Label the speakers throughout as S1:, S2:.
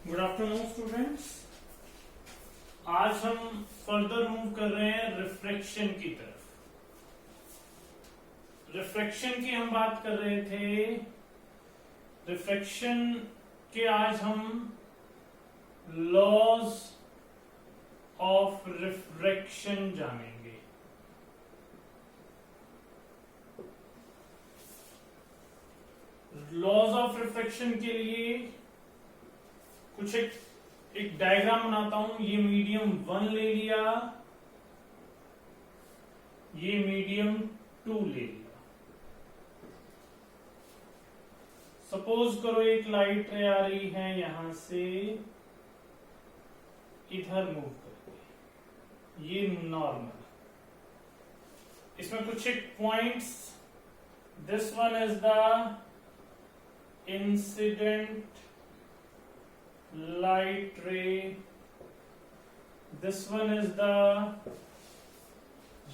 S1: Good afternoon students. आज हम further move कर रहे हैं रिफ्रैक्शन की तरफ। रिफ्रैक्शन की हम बात कर रहे थे। रिफ्रैक्शन के आज हम लॉज ऑफ रिफ्रैक्शन जानेंगे। लॉज ऑफ रिफ्रैक्शन के लिए कुछ एक डायग्राम बनाता हूं। ये मीडियम 1 ले लिया, ये मीडियम 2 ले लिया। सपोज करो एक लाइट रे आ रही है यहां से इधर मूव करके, ये नॉर्मल। इसमें कुछ एक points, this one is the incident light ray, this one is the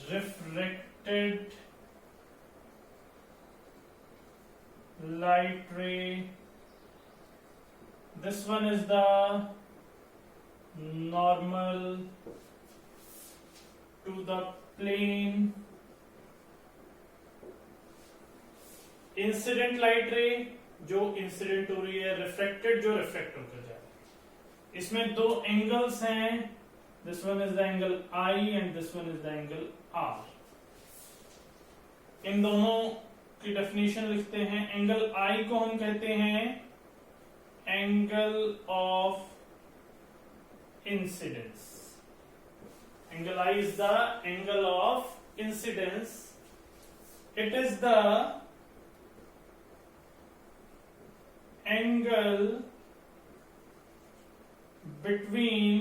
S1: refracted light ray, this one is the normal to the plane. Incident light रे जो इंसिडेंट हो रही है, रिफ्लेक्टेड जो रिफ्लेक्ट होकर जा रहा है। इसमें दो एंगल्स हैं, this one is the angle I and this one is the angle R. इन दोनों की डेफिनेशन लिखते हैं। एंगल आई को हम कहते हैं angle of incidence. Angle I is the angle of incidence. It is the angle between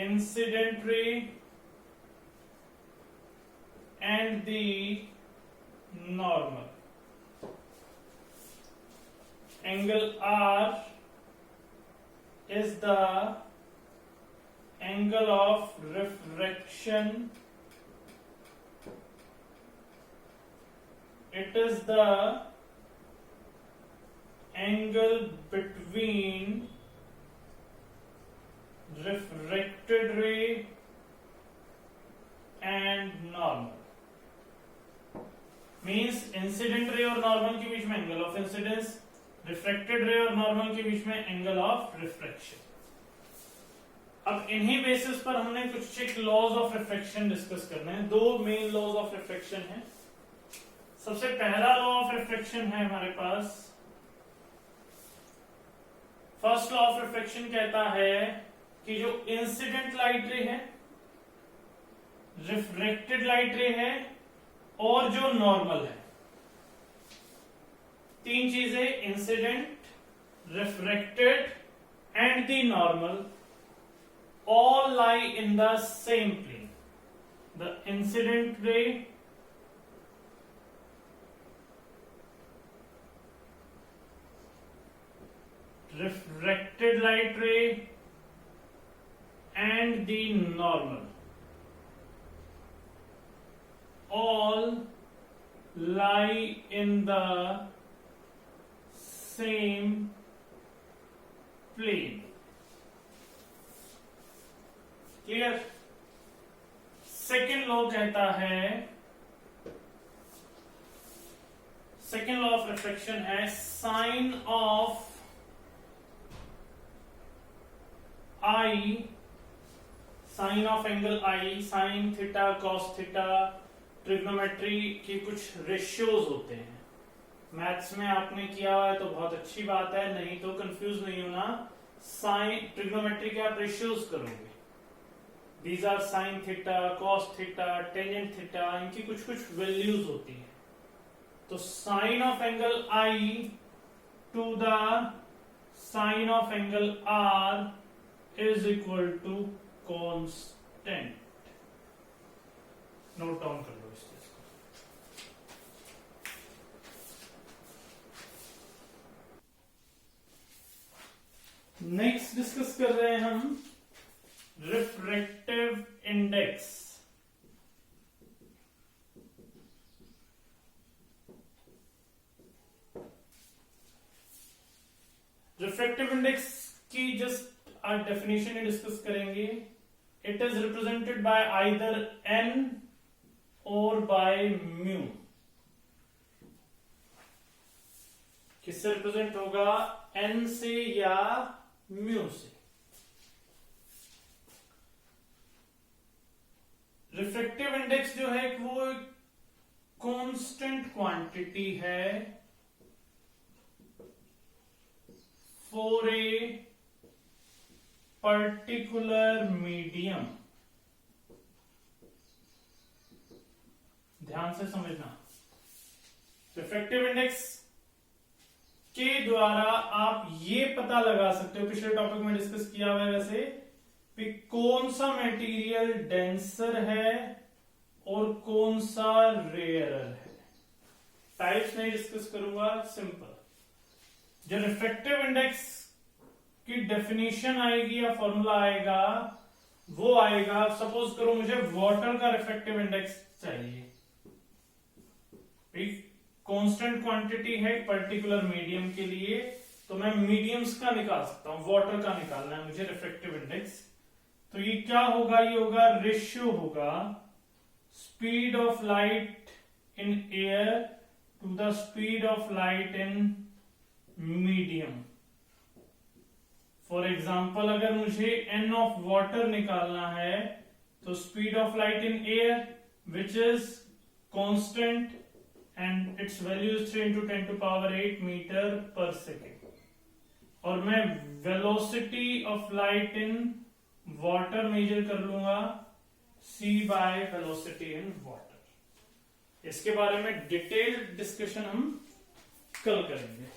S1: incident ray and the normal. Angle R is the angle of refraction. It is the angle between refracted ray and normal। Means incident ray और normal के बीच में angle of incidence, refracted रे और normal के बीच में angle of refraction. अब इन्हीं basis पर हमने कुछ एक लॉज ऑफ रिफ्रैक्शन डिस्कस करने हैं। दो मेन लॉज ऑफ रिफ्रैक्शन है। सबसे पहला लॉ ऑफ रिफ्रैक्शन है हमारे पास, फर्स्ट लॉ ऑफ रिफ्रैक्शन कहता है कि जो इंसिडेंट लाइट रे है, रिफ्रैक्टेड लाइट रे है और जो नॉर्मल है, तीन चीजें incident, refracted and the normal, all lie in the same plane. The incident ray refracted light ray and the normal all lie in the same plane. Clear? Second law कहता है, second law of refraction है sine of I, sine of angle I, sine theta cos theta, trigonometry के कुछ ratios होते हैं। Maths में आपने किया हुआ है तो बहुत अच्छी बात है, नहीं तो कंफ्यूज नहीं होना। साइन ट्रिग्नोमेट्री के आप रेशियोज करोगे। These are sin theta, cos theta, tangent theta, इनकी कुछ कुछ वैल्यूज होती है। तो sine of angle I to the sine of angle R is equal to constant. Note down कर लो इस चीज को। नेक्स्ट डिस्कस कर रहे हैं हम रिफ्रैक्टिव इंडेक्स। रिफ्रैक्टिव इंडेक्स की जस्ट आज डेफिनेशन ही डिस्कस करेंगे. It is represented by either an और बाय म्यू. किससे रिप्रेजेंट होगा? एन से या म्यू से. रिफ्रैक्टिव इंडेक्स जो है वो कांस्टेंट क्वांटिटी है फॉर ए पर्टिकुलर मीडियम. ध्यान से समझना. रिफ्रैक्टिव इंडेक्स के द्वारा आप ये पता लगा सकते हो, पिछले टॉपिक में डिस्कस किया हुआ है वैसे, कि कौन सा मटेरियल डेंसर है और कौन सा रेयरर है. टाइप्स नहीं डिस्कस करूंगा, सिंपल. जो रिफ्रैक्टिव इंडेक्स की डेफिनेशन आएगी या फॉर्मूला आएगा वो आएगा, सपोज करो मुझे वाटर का रिफ्रैक्टिव इंडेक्स चाहिए. कांस्टेंट क्वांटिटी है पर्टिकुलर मीडियम के लिए, तो मैं मीडियम्स का निकाल सकता हूं. वाटर का निकालना है मुझे रिफ्रैक्टिव इंडेक्स. तो ये क्या होगा? ये होगा रेशियो होगा speed of light in air to the speed of light in medium. For example अगर मुझे n ऑफ वाटर निकालना है तो speed of light in air which is constant and its value is 3 into 10 to power 8 meter per second. और मैं velocity of light in water measure कर लूंगा c by velocity in water. इसके बारे में डिटेल डिस्कशन हम कल करेंगे.